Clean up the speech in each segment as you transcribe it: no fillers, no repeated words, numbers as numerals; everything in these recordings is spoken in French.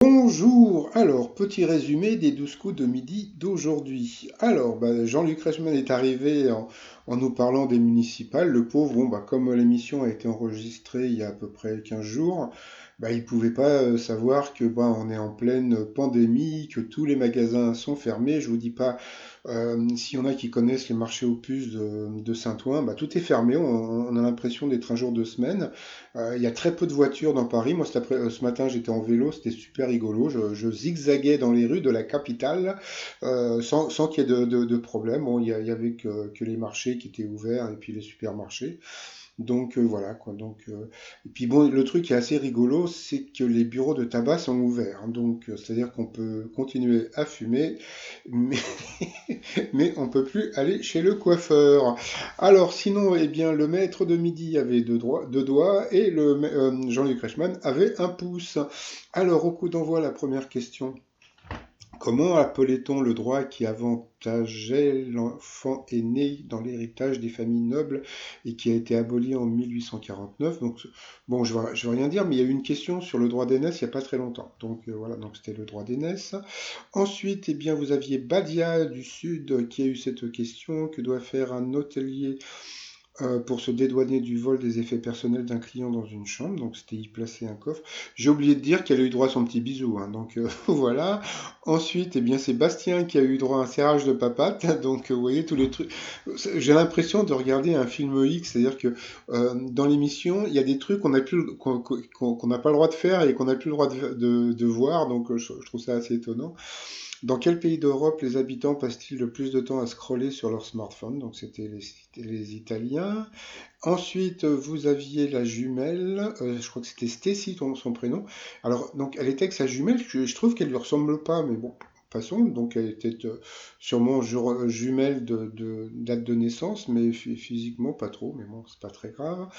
Bonjour, alors petit résumé des 12 coups de midi d'aujourd'hui. Alors, Jean-Luc Reichmann est arrivé en nous parlant des municipales. Le pauvre, comme l'émission a été enregistrée il y a à peu près 15 jours, il pouvait pas savoir que on est en pleine pandémie, que tous les magasins sont fermés. Je vous dis pas, s'il y en a qui connaissent les marchés aux puces de Saint-Ouen, tout est fermé. On a l'impression d'être un jour de semaine. Il y a très peu de voitures dans Paris. Moi, ce matin, j'étais en vélo, c'était super rigolo. Je zigzaguais dans les rues de la capitale sans qu'il y ait de problème. Bon, il y avait que les marchés qui étaient ouverts et puis les supermarchés. Donc voilà quoi. Et puis bon, le truc qui est assez rigolo, c'est que les bureaux de tabac sont ouverts. Donc c'est-à-dire qu'on peut continuer à fumer, mais, mais on peut plus aller chez le coiffeur. Alors sinon, eh bien, le maître de midi avait deux doigts et Jean-Luc Reichmann avait un pouce. Alors au coup d'envoi, la première question. Comment appelait-on le droit qui avantageait l'enfant aîné dans l'héritage des familles nobles et qui a été aboli en 1849? Donc, bon, je vais rien dire, mais il y a eu une question sur le droit d'aînesse il n'y a pas très longtemps. Donc voilà, donc c'était le droit d'aînesse. Ensuite, eh bien, vous aviez Badia du Sud qui a eu cette question. Que doit faire un hôtelier pour se dédouaner du vol des effets personnels d'un client dans une chambre? Donc c'était y placer un coffre. J'ai oublié de dire qu'elle a eu droit à son petit bisou, hein, donc voilà. Ensuite, eh bien, c'est Bastien qui a eu droit à un serrage de papate. Donc vous voyez tous les trucs. J'ai l'impression de regarder un film X, c'est-à-dire que dans l'émission, il y a des trucs qu'on n'a pas le droit de faire et qu'on n'a plus le droit de voir. Donc je trouve ça assez étonnant. Dans quel pays d'Europe les habitants passent-ils le plus de temps à scroller sur leur smartphone? Donc c'était les Italiens. Ensuite, vous aviez la jumelle, je crois que c'était Stacy son prénom. Alors, donc elle était avec sa jumelle, je trouve qu'elle lui ressemble pas, mais bon, passons. Donc elle était sûrement jumelle de date de naissance, mais physiquement pas trop, mais bon, c'est pas très grave.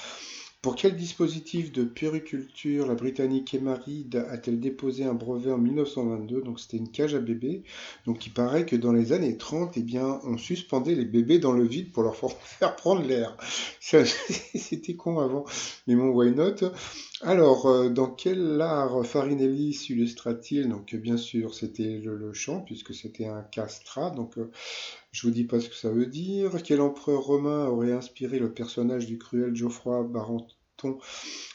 Pour quel dispositif de puériculture la Britannique Emma Reed a-t-elle déposé un brevet en 1922? Donc c'était une cage à bébés. Donc il paraît que dans les années 30, eh bien, on suspendait les bébés dans le vide pour leur faire prendre l'air. C'était con avant, mais bon, why not? Alors, dans quel art Farinelli s'illustra-t-il? Donc bien sûr, c'était le chant, puisque c'était un castrat. Donc je vous dis pas ce que ça veut dire. Quel empereur romain aurait inspiré le personnage du cruel Geoffroy Barenton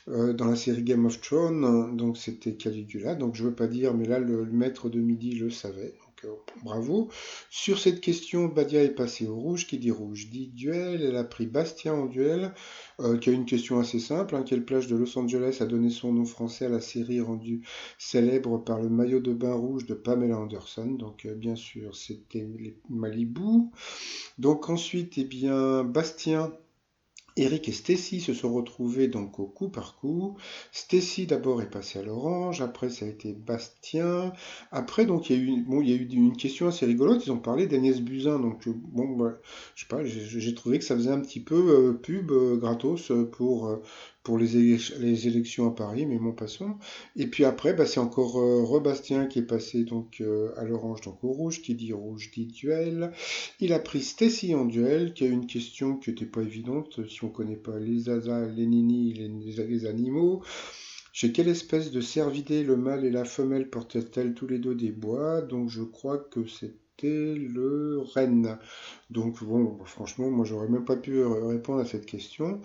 dans la série Game of Thrones? Donc c'était Caligula. Donc je veux pas dire, mais là le maître de midi le savait. Donc bravo. Sur cette question, Badia est passé au rouge. Qui dit rouge dit duel. Elle a pris Bastien en duel, qui a une question assez simple, hein. Quelle plage de Los Angeles a donné son nom français à la série rendue célèbre par le maillot de bain rouge de Pamela Anderson? Donc bien sûr, c'était Malibu. Donc ensuite, eh bien, Bastien, Eric et Stacy se sont retrouvés donc au coup par coup. Stacy d'abord est passée à l'orange, après ça a été Bastien. Après donc il y a eu une question assez rigolote. Ils ont parlé d'Agnès Buzyn. Donc je sais pas, j'ai trouvé que ça faisait un petit peu pub gratos pour les élections à Paris, mais bon passons. Et puis après c'est encore Rebastien qui est passé donc à l'orange donc au rouge. Qui dit rouge dit duel. Il a pris Stacy en duel, qui a une question qui n'était pas évidente si on ne connaît pas les asas, les nini, les animaux. Chez quelle espèce de cervidés le mâle et la femelle portent-elles tous les deux des bois? Donc je crois que c'était le renne. Donc bon, franchement, moi j'aurais même pas pu répondre à cette question.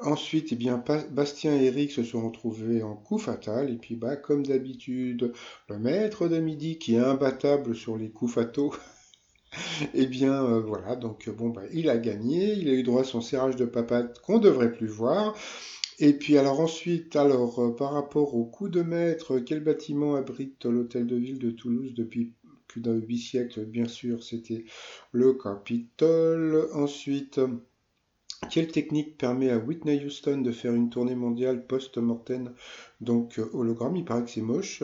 Ensuite, eh bien, Bastien et Eric se sont retrouvés en coup fatal. Et puis, comme d'habitude, le maître de midi qui est imbattable sur les coups fataux. Eh bien, voilà, donc il a gagné, il a eu droit à son serrage de papate qu'on devrait plus voir. Et puis alors ensuite, par rapport au coup de maître, quel bâtiment abrite l'hôtel de ville de Toulouse depuis plus d'un 8 siècles? Bien sûr, c'était le Capitole. Ensuite, quelle technique permet à Whitney Houston de faire une tournée mondiale post-mortem, donc hologramme? Il paraît que c'est moche.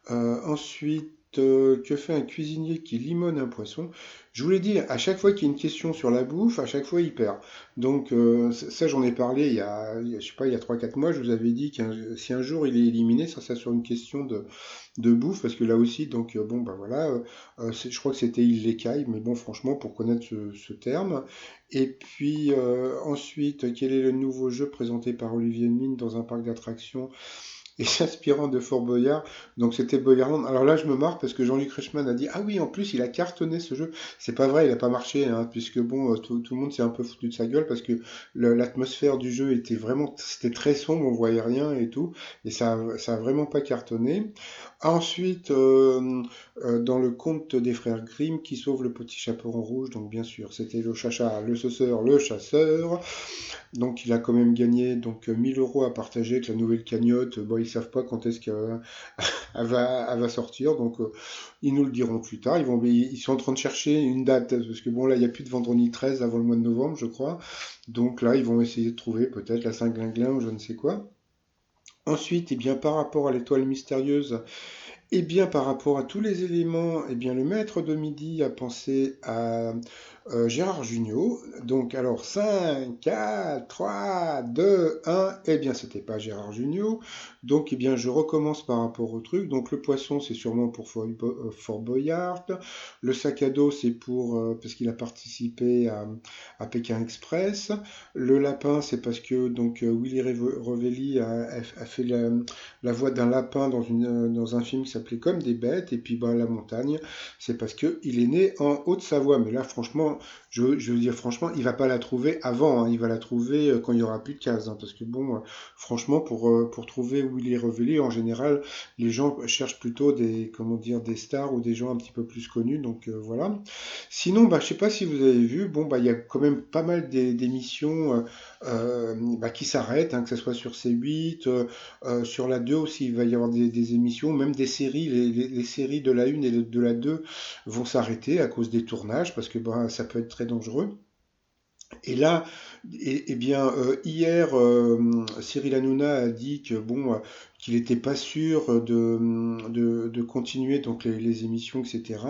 Ensuite, que fait un cuisinier qui limonne un poisson? Je vous l'ai dit, à chaque fois qu'il y a une question sur la bouffe, à chaque fois il perd. Donc ça, j'en ai parlé je sais pas, il y a 3 4 mois, je vous avais dit que si un jour il est éliminé, ça serait sur une question de bouffe, parce que là aussi, donc voilà, je crois que c'était Il l'écaille, mais bon, franchement, pour connaître ce terme. Et puis ensuite, quel est le nouveau jeu présenté par Olivier Mine dans un parc d'attractions? et s'inspirant de Fort Boyard, donc c'était Boyardland. Alors là, je me marre parce que Jean-Luc Reichmann a dit, ah oui, en plus, il a cartonné ce jeu. C'est pas vrai, il a pas marché, hein, puisque bon, tout le monde s'est un peu foutu de sa gueule parce que l'atmosphère du jeu était vraiment, c'était très sombre, on voyait rien et tout, et ça a vraiment pas cartonné. Ensuite, dans le conte des frères Grimm, qui sauve le petit chaperon rouge, donc bien sûr, c'était le chacha, le sauceur, le chasseur. Donc il a quand même gagné donc 1000 euros à partager avec la nouvelle cagnotte. Bon, ils savent pas quand est-ce qu'elle elle va sortir, donc ils nous le diront plus tard. Ils sont en train de chercher une date, parce que bon là il n'y a plus de vendredi 13 avant le mois de novembre, je crois. Donc là ils vont essayer de trouver peut-être la Saint-Glinglin ou je ne sais quoi. Ensuite, eh bien, par rapport à l'étoile mystérieuse, eh bien, par rapport à tous les éléments, eh bien, le maître de midi a pensé à Gérard Jugnot. Donc, alors, 5, 4, 3, 2, 1. Eh bien, c'était pas Gérard Jugnot. Donc, eh bien, je recommence par rapport au truc. Donc, le poisson, c'est sûrement pour Fort Boyard. Le sac à dos, c'est pour parce qu'il a participé à Pékin Express. Le lapin, c'est parce que donc Willy Revelli a fait la voix d'un lapin dans un film qui s'appelait Comme des bêtes. Et puis bah, la montagne, c'est parce qu'il est né en Haute-Savoie. Mais là, franchement, je veux dire, franchement, il va pas la trouver avant. Hein. Il va la trouver quand il y aura plus de cases. Hein, parce que bon, franchement, pour trouver Willy Revelli, en général, les gens cherchent plutôt des, comment dire, des stars ou des gens un petit peu plus connus. Donc voilà. Sinon, bah, je sais pas si vous avez vu, bon, bah, il y a quand même pas mal d'émissions bah, qui s'arrêtent, hein, que ce soit sur C8, sur la 2 aussi, il va y avoir des émissions, même des séries, les séries de la 1 et de la 2 vont s'arrêter à cause des tournages, parce que bah, ça peut être très dangereux. Et là, eh bien, hier, Cyril Hanouna a dit que bon, qu'il n'était pas sûr de continuer donc les émissions, etc.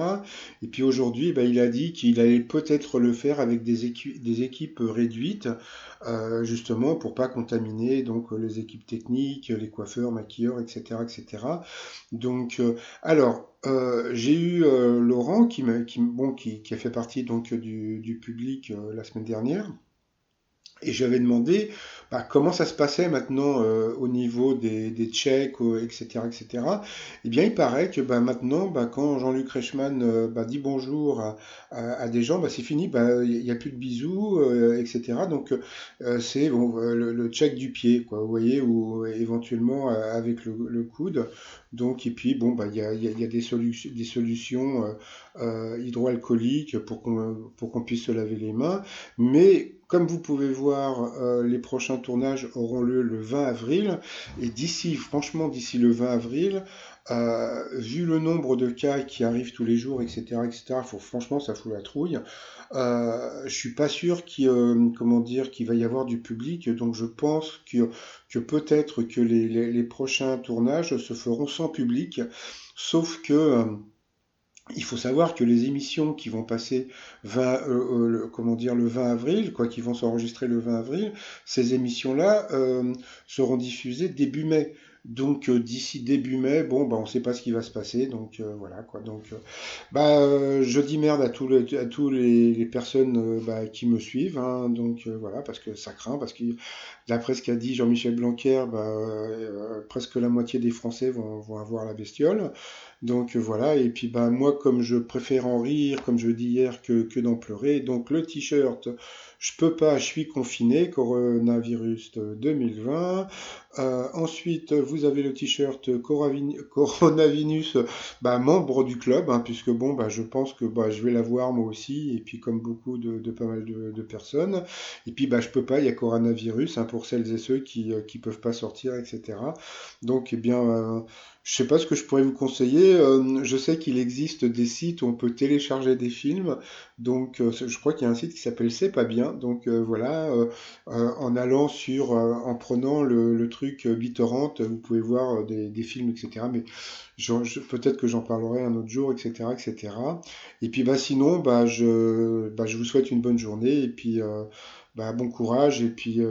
Et puis aujourd'hui, bah, il a dit qu'il allait peut-être le faire avec des équipes réduites, justement pour pas contaminer donc les équipes techniques, les coiffeurs, maquilleurs, etc., etc. Donc, j'ai eu Laurent qui a fait partie donc du public la semaine dernière. Et j'avais demandé bah, comment ça se passait maintenant au niveau des Tchèques, etc., etc. Eh bien, il paraît que bah, maintenant, bah, quand Jean-Luc Reichmann bah, dit bonjour à des gens, bah, c'est fini, bah, il n'y a plus de bisous, etc. Donc, c'est bon, le Tchèque du pied, quoi, vous voyez, ou éventuellement avec le coude. Donc, et puis, bon, bah, il y a des solutions hydroalcooliques pour qu'on puisse se laver les mains. Mais comme vous pouvez voir, les prochains tournages auront lieu le 20 avril. Et d'ici, franchement, d'ici le 20 avril, vu le nombre de cas qui arrivent tous les jours, etc., etc., franchement, ça fout la trouille. Je suis pas sûr comment dire, qu'il va y avoir du public. Donc, je pense que peut-être que les prochains tournages se feront sans public. Sauf que il faut savoir que les émissions qui vont passer comment dire, le 20 avril, quoi, qui vont s'enregistrer le 20 avril, ces émissions-là seront diffusées début mai. Donc d'ici début mai, bon, bah, on ne sait pas ce qui va se passer, donc voilà quoi. Donc, je dis merde à tous les personnes bah, qui me suivent, hein, donc voilà, parce que ça craint, parce que d'après ce qu'a dit Jean-Michel Blanquer, bah, presque la moitié des Français vont avoir la bestiole. Donc voilà, et puis bah moi comme je préfère en rire, comme je dis hier, que d'en pleurer, donc le t-shirt, je peux pas, je suis confiné, coronavirus 2020. Ensuite, vous avez le t-shirt coronavirus, bah, membre du club, hein, puisque bon, bah, je pense que bah, je vais l'avoir moi aussi, et puis comme beaucoup de pas mal de personnes. Et puis bah, je peux pas, il y a coronavirus, hein, pour celles et ceux qui peuvent pas sortir, etc. Donc, eh bien, je sais pas ce que je pourrais vous conseiller. Je sais qu'il existe des sites où on peut télécharger des films. Donc, je crois qu'il y a un site qui s'appelle C'est pas bien. Donc, voilà, en allant en prenant le truc BitTorrent, vous pouvez voir des films, etc. Mais peut-être que j'en parlerai un autre jour, etc., etc. Et puis, bah, sinon, bah, je vous souhaite une bonne journée et puis, bah, bon courage et puis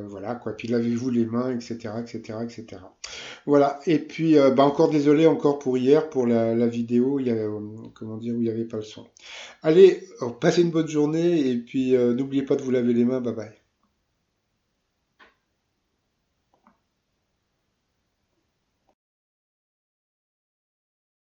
voilà quoi. Puis lavez-vous les mains, etc., etc., etc. Voilà, et puis bah encore désolé encore pour hier, pour la vidéo, il y a, comment dire, où il n'y avait pas le son. Allez, passez une bonne journée et puis n'oubliez pas de vous laver les mains, bye bye.